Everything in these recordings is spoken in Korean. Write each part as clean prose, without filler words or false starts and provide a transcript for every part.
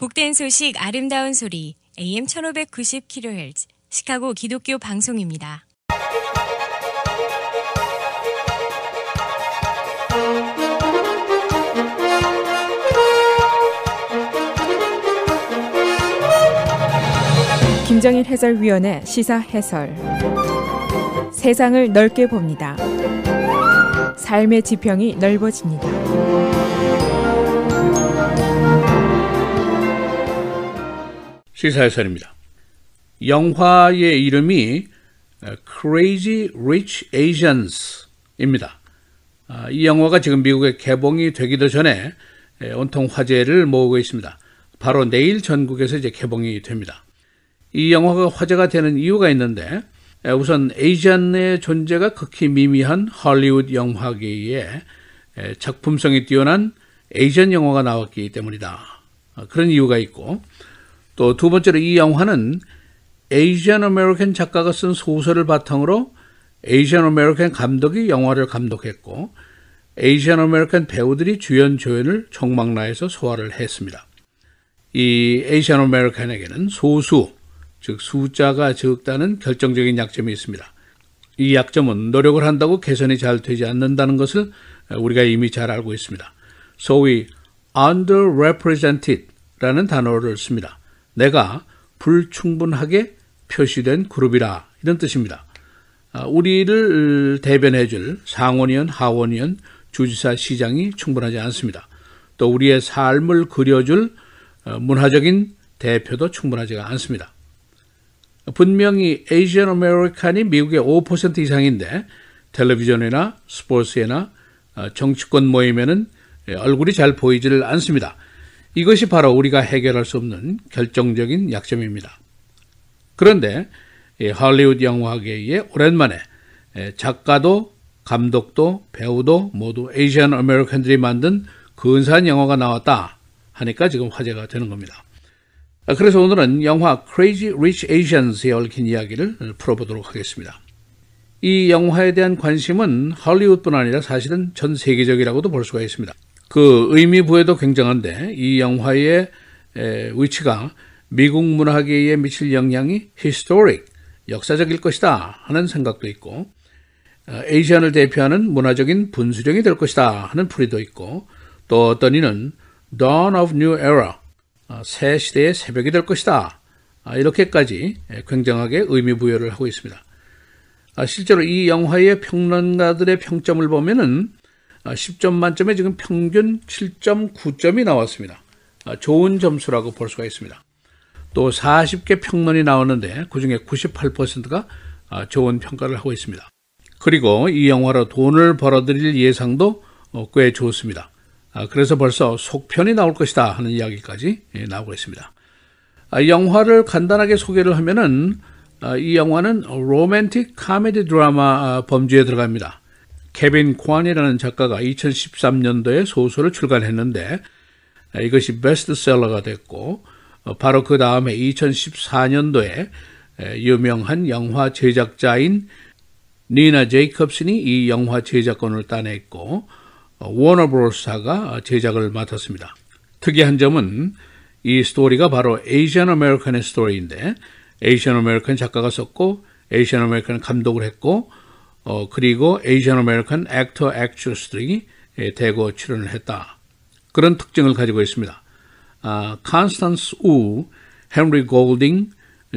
복된 소식 아름다운 소리 AM 1590kHz 시카고 기독교 방송입니다. 김정일 해설위원의 시사 해설. 세상을 넓게 봅니다. 삶의 지평이 넓어집니다. 시사 해설입니다. 영화의 이름이 Crazy Rich Asians입니다. 이 영화가 지금 미국에 개봉이 되기도 전에 온통 화제를 모으고 있습니다. 바로 내일 전국에서 이제 개봉이 됩니다. 이 영화가 화제가 되는 이유가 있는데, 우선 에이전의 존재가 극히 미미한 할리우드 영화계에 작품성이 뛰어난 에이전 영화가 나왔기 때문이다. 그런 이유가 있고, 또 두 번째로 이 영화는 에이전 아메리칸 작가가 쓴 소설을 바탕으로 에이전 아메리칸 감독이 영화를 감독했고, 에이전 아메리칸 배우들이 주연 조연을 총망라해서 소화를 했습니다. 이 에이전 아메리칸에게는 소수, 즉 숫자가 적다는 결정적인 약점이 있습니다. 이 약점은 노력을 한다고 개선이 잘 되지 않는다는 것을 우리가 이미 잘 알고 있습니다. 소위 underrepresented라는 단어를 씁니다. 내가 불충분하게 표시된 그룹이라, 이런 뜻입니다. 우리를 대변해줄 상원의원, 하원의원, 주지사, 시장이 충분하지 않습니다. 또 우리의 삶을 그려줄 문화적인 대표도 충분하지가 않습니다. 분명히 에이전 아메리칸이 미국의 5% 이상인데 텔레비전이나 스포츠에나 정치권 모임에는 얼굴이 잘 보이지를 않습니다. 이것이 바로 우리가 해결할 수 없는 결정적인 약점입니다. 그런데 할리우드 영화계에 오랜만에 작가도 감독도 배우도 모두 에이전 아메리칸들이 만든 근사한 영화가 나왔다 하니까 지금 화제가 되는 겁니다. 그래서 오늘은 영화 Crazy Rich Asians에 얽힌 이야기를 풀어보도록 하겠습니다. 이 영화에 대한 관심은 할리우드뿐 아니라 사실은 전 세계적이라고도 볼 수가 있습니다. 그 의미 부여도 굉장한데, 이 영화의 위치가 미국 문화계에 미칠 영향이 historic, 역사적일 것이다 하는 생각도 있고, 에이전을 대표하는 문화적인 분수령이 될 것이다 하는 풀이도 있고, 또 어떤 이는 dawn of new era, 새 시대의 새벽이 될 것이다, 이렇게까지 굉장하게 의미 부여를 하고 있습니다. 실제로 이 영화의 평론가들의 평점을 보면은 10점 만점에 지금 평균 7.9점이 나왔습니다. 좋은 점수라고 볼 수가 있습니다. 또 40개 평론이 나오는데 그중에 98%가 좋은 평가를 하고 있습니다. 그리고 이 영화로 돈을 벌어들일 예상도 꽤 좋습니다. 그래서 벌써 속편이 나올 것이다 하는 이야기까지 나오고 있습니다. 영화를 간단하게 소개를 하면은, 이 영화는 로맨틱 카메디 드라마 범주에 들어갑니다. 케빈 콘이라는 작가가 2013년도에 소설을 출간했는데 이것이 베스트셀러가 됐고, 바로 그 다음에 2014년도에 유명한 영화 제작자인 니나 제이콥슨이 이 영화 제작권을 따냈고, 워너브로스사가 제작을 맡았습니다. 특이한 점은 이 스토리가 바로 에이전 아메리칸의 스토리인데, 에이전 아메리칸 작가가 썼고 에이전 아메리칸 감독을 했고, 그리고 에이전 아메리칸 액터, 액트리스들이 대거 출연을 했다. 그런 특징을 가지고 있습니다. 컨스탄스 우, 헨리 골딩,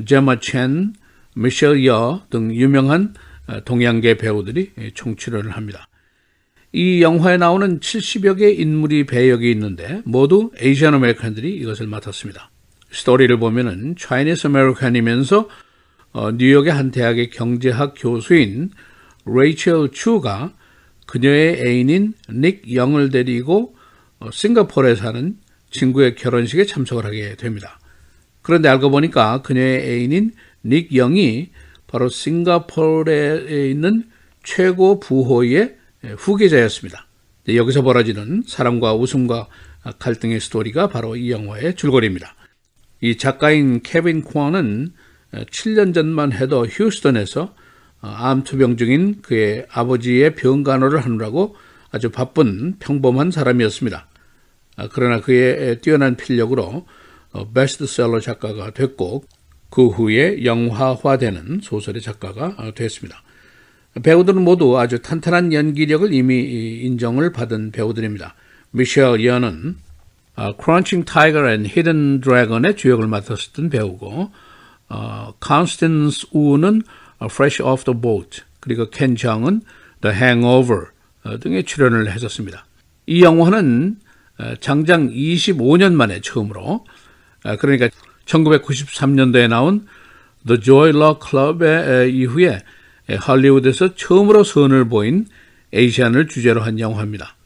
제마 첸, 미셸 여 등 유명한 동양계 배우들이 총출연을 합니다. 이 영화에 나오는 70여 개의 인물이 배역이 있는데 모두 에이전 아메리칸들이 이것을 맡았습니다. 스토리를 보면은 차이니스 아메리칸이면서 뉴욕의 한 대학의 경제학 교수인 레이첼 추가 그녀의 애인인 닉 영을 데리고 싱가포르에 사는 친구의 결혼식에 참석을 하게 됩니다. 그런데 알고 보니까 그녀의 애인인 닉 영이 바로 싱가포르에 있는 최고 부호의 후계자였습니다. 여기서 벌어지는 사랑과 웃음과 갈등의 스토리가 바로 이 영화의 줄거리입니다. 이 작가인 케빈 콘은 7년 전만 해도 휴스턴에서 암투병 중인 그의 아버지의 병간호를 하느라고 아주 바쁜 평범한 사람이었습니다. 그러나 그의 뛰어난 필력으로 베스트셀러 작가가 됐고 그 후에 영화화되는 소설의 작가가 됐습니다. 배우들은 모두 아주 탄탄한 연기력을 이미 인정을 받은 배우들입니다. 미셸 연은 Crouching Tiger and Hidden Dragon의 주역을 맡았었던 배우고 컨스턴스 우는 Fresh Off the Boat 그리고 켄 정은 The Hangover 등의 출연을 했었습니다. 이 영화는 장장 25년 만에 처음으로 그러니까 1993년도에 나온 The Joy Luck Club의 이후에 할리우드에서 처음으로 선을 보인 에이시안을 주제로 한 영화입니다.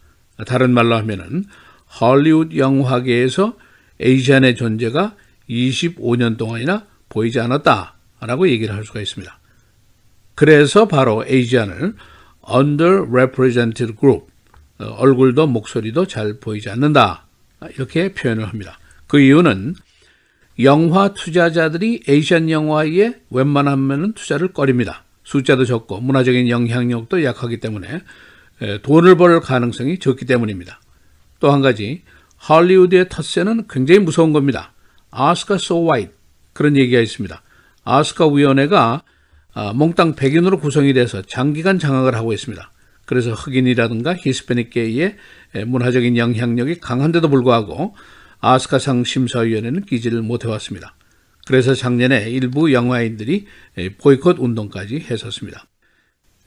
다른 말로 하면은 할리우드 영화계에서 에이시안의 존재가 25년 동안이나 보이지 않았다라고 얘기를 할 수가 있습니다. 그래서 바로 에이시안을 underrepresented group, 얼굴도 목소리도 잘 보이지 않는다 이렇게 표현을 합니다. 그 이유는 영화 투자자들이 에이시안 영화에 웬만하면 투자를 꺼립니다. 숫자도 적고 문화적인 영향력도 약하기 때문에 돈을 벌 가능성이 적기 때문입니다. 또 한 가지 할리우드의 텃세는 굉장히 무서운 겁니다. Oscar so white 그런 얘기가 있습니다. 아스카 위원회가 몽땅 백인으로 구성이 돼서 장기간 장악을 하고 있습니다. 그래서 흑인이라든가 히스패닉계의 문화적인 영향력이 강한데도 불구하고 아스카상 심사위원회는 끼지를 못해왔습니다. 그래서 작년에 일부 영화인들이 보이콧 운동까지 했었습니다.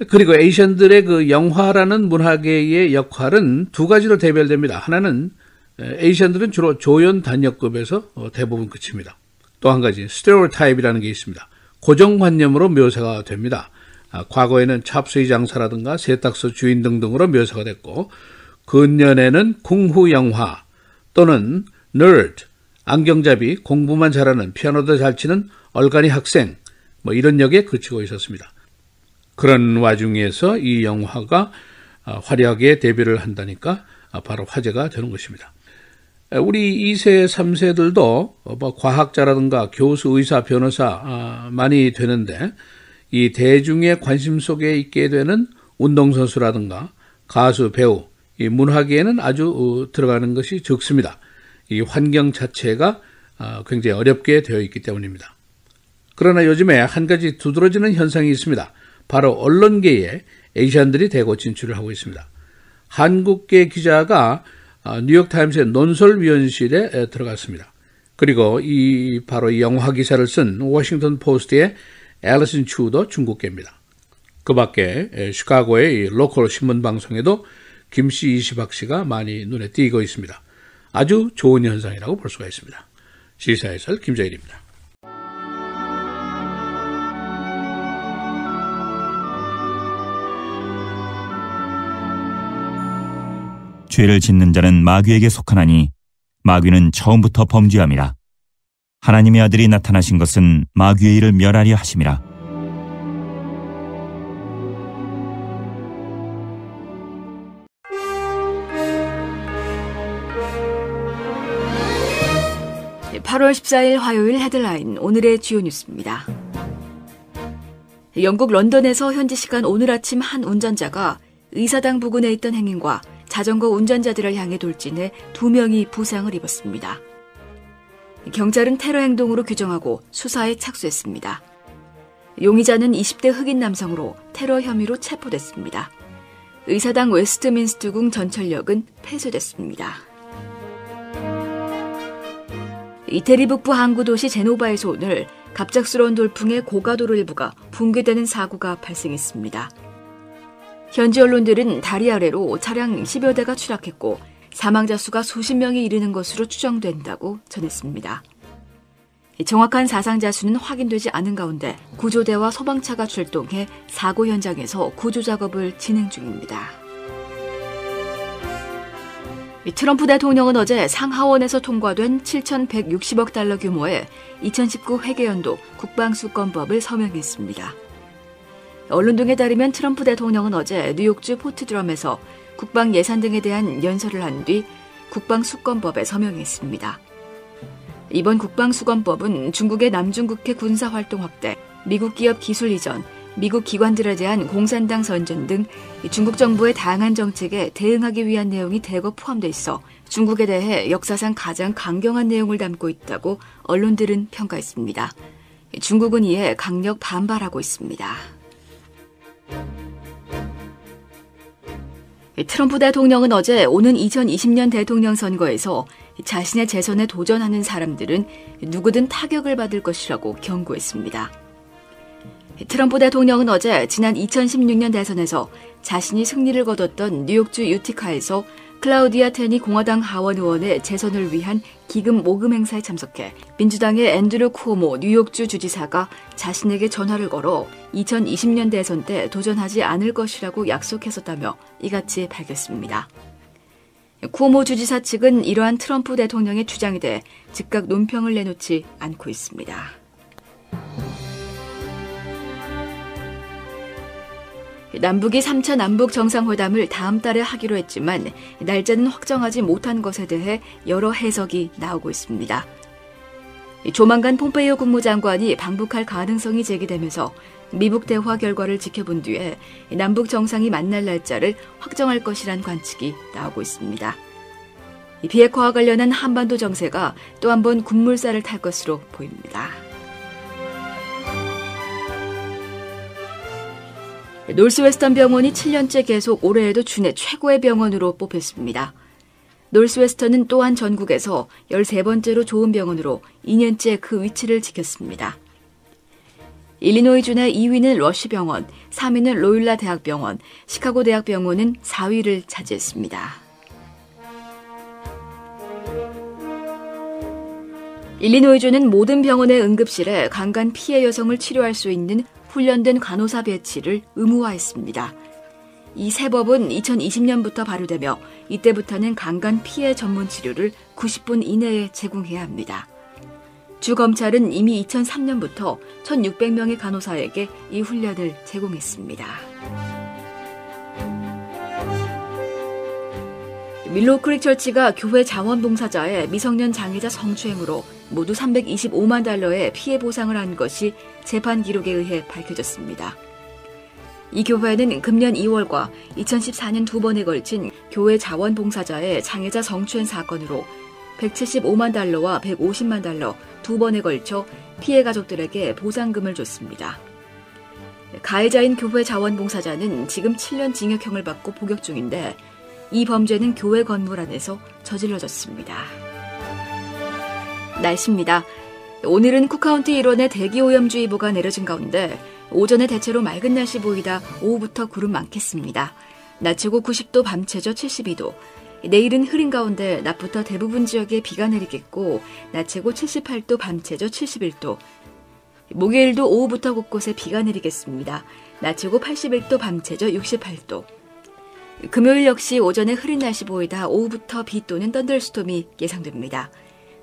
그리고 에이시안들의 그 영화라는 문화계의 역할은 두 가지로 대별됩니다. 하나는 에이시안들은 주로 조연 단역급에서 대부분 그칩니다. 또 한 가지 스테레오타입이라는 게 있습니다. 고정관념으로 묘사가 됩니다. 과거에는 찹스이 장사라든가 세탁소 주인 등등으로 묘사가 됐고 근년에는 쿵후 영화 또는 nerd, 안경잡이, 공부만 잘하는 피아노도 잘 치는 얼간이 학생 이런 역에 그치고 있었습니다. 그런 와중에서 이 영화가 화려하게 데뷔를 한다니까 바로 화제가 되는 것입니다. 우리 2세, 3세들도 과학자라든가 교수, 의사, 변호사 많이 되는데 이 대중의 관심 속에 있게 되는 운동선수라든가 가수, 배우, 이 문화계에는 아주 들어가는 것이 적습니다. 이 환경 자체가 굉장히 어렵게 되어 있기 때문입니다. 그러나 요즘에 한 가지 두드러지는 현상이 있습니다. 바로 언론계에 에이시안들이 대거 진출을 하고 있습니다. 한국계 기자가 뉴욕타임스의 논설위원실에 들어갔습니다. 그리고 바로 이 영화 기사를 쓴 워싱턴 포스트의 앨리슨 추도 중국계입니다. 그 밖에 시카고의 로컬 신문 방송에도 김씨, 이시박 씨가 많이 눈에 띄고 있습니다. 아주 좋은 현상이라고 볼 수가 있습니다. 시사해설 김정일입니다. 죄를 짓는 자는 마귀에게 속하나니 마귀는 처음부터 범죄함이라. 하나님의 아들이 나타나신 것은 마귀의 일을 멸하려 하심이라. 네, 8월 14일 화요일 헤드라인 오늘의 주요 뉴스입니다. 영국 런던에서 현지 시간 오늘 아침 한 운전자가 의사당 부근에 있던 행인과 자전거 운전자들을 향해 돌진해 2명이 부상을 입었습니다. 경찰은 테러 행동으로 규정하고 수사에 착수했습니다. 용의자는 20대 흑인 남성으로 테러 혐의로 체포됐습니다. 의사당 웨스트민스터궁 전철역은 폐쇄됐습니다. 이태리 북부 항구도시 제노바에서 오늘 갑작스러운 돌풍에 고가도로 일부가 붕괴되는 사고가 발생했습니다. 현지 언론들은 다리 아래로 차량 10여 대가 추락했고 사망자 수가 수십 명이 이르는 것으로 추정된다고 전했습니다. 정확한 사상자 수는 확인되지 않은 가운데 구조대와 소방차가 출동해 사고 현장에서 구조 작업을 진행 중입니다. 트럼프 대통령은 어제 상하원에서 통과된 7,160억 달러 규모의 2019 회계연도 국방수권법을 서명했습니다. 언론 등에 따르면 트럼프 대통령은 어제 뉴욕주 포트드럼에서 국방 예산 등에 대한 연설을 한 뒤 국방수권법에 서명했습니다. 이번 국방수권법은 중국의 남중국해 군사활동 확대, 미국 기업 기술 이전, 미국 기관들에 대한 공산당 선전 등 중국 정부의 다양한 정책에 대응하기 위한 내용이 대거 포함돼 있어 중국에 대해 역사상 가장 강경한 내용을 담고 있다고 언론들은 평가했습니다. 중국은 이에 강력 반발하고 있습니다. 트럼프 대통령은 어제 오는 2020년 대통령 선거에서 자신의 재선에 도전하는 사람들은 누구든 타격을 받을 것이라고 경고했습니다. 트럼프 대통령은 어제 지난 2016년 대선에서 자신이 승리를 거뒀던 뉴욕주 유티카에서 클라우디아 테니 공화당 하원 의원의 재선을 위한 기금 모금 행사에 참석해 민주당의 앤드류 쿠오모 뉴욕주 주지사가 자신에게 전화를 걸어 2020년 대선 때 도전하지 않을 것이라고 약속했었다며 이같이 밝혔습니다. 쿠오모 주지사 측은 이러한 트럼프 대통령의 주장에 대해 즉각 논평을 내놓지 않고 있습니다. 남북이 3차 남북 정상회담을 다음 달에 하기로 했지만 날짜는 확정하지 못한 것에 대해 여러 해석이 나오고 있습니다. 조만간 폼페이오 국무장관이 방북할 가능성이 제기되면서 미북 대화 결과를 지켜본 뒤에 남북 정상이 만날 날짜를 확정할 것이란 관측이 나오고 있습니다. 비핵화와 관련한 한반도 정세가 또 한 번 급물살을 탈 것으로 보입니다. 노스웨스턴 병원이 7년째 계속 올해에도 주내 최고의 병원으로 뽑혔습니다. 노스웨스턴은 또한 전국에서 13번째로 좋은 병원으로 2년째 그 위치를 지켰습니다. 일리노이주의 2위는 러쉬병원, 3위는 로율라 대학병원, 시카고 대학병원은 4위를 차지했습니다. 일리노이주는 모든 병원의 응급실에 강간 피해 여성을 치료할 수 있는 훈련된 간호사 배치를 의무화했습니다. 이 새 법은 2020년부터 발효되며 이때부터는 강간 피해 전문 치료를 90분 이내에 제공해야 합니다. 주 검찰은 이미 2003년부터 1,600명의 간호사에게 이 훈련을 제공했습니다. 밀로우크릭 처치가 교회 자원봉사자의 미성년 장애자 성추행으로 모두 $325만 달러의 피해 보상을 한 것이 재판 기록에 의해 밝혀졌습니다. 이 교회는 금년 2월과 2014년 두 번에 걸친 교회 자원봉사자의 장애자 성추행 사건으로 $175만 달러와 $150만 달러 두 번에 걸쳐 피해 가족들에게 보상금을 줬습니다. 가해자인 교회 자원봉사자는 지금 7년 징역형을 받고 복역 중인데 이 범죄는 교회 건물 안에서 저질러졌습니다. 날씨입니다. 오늘은 쿡카운티 일원에 대기오염주의보가 내려진 가운데 오전에 대체로 맑은 날씨 보이다 오후부터 구름 많겠습니다. 낮 최고 90도, 밤 최저 72도. 내일은 흐린 가운데 낮부터 대부분 지역에 비가 내리겠고 낮 최고 78도, 밤 최저 71도. 목요일도 오후부터 곳곳에 비가 내리겠습니다. 낮 최고 81도, 밤 최저 68도. 금요일 역시 오전에 흐린 날씨 보이다 오후부터 비 또는 썬더스톰이 예상됩니다.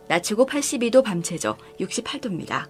낮 최고 82도, 밤 최저 68도입니다.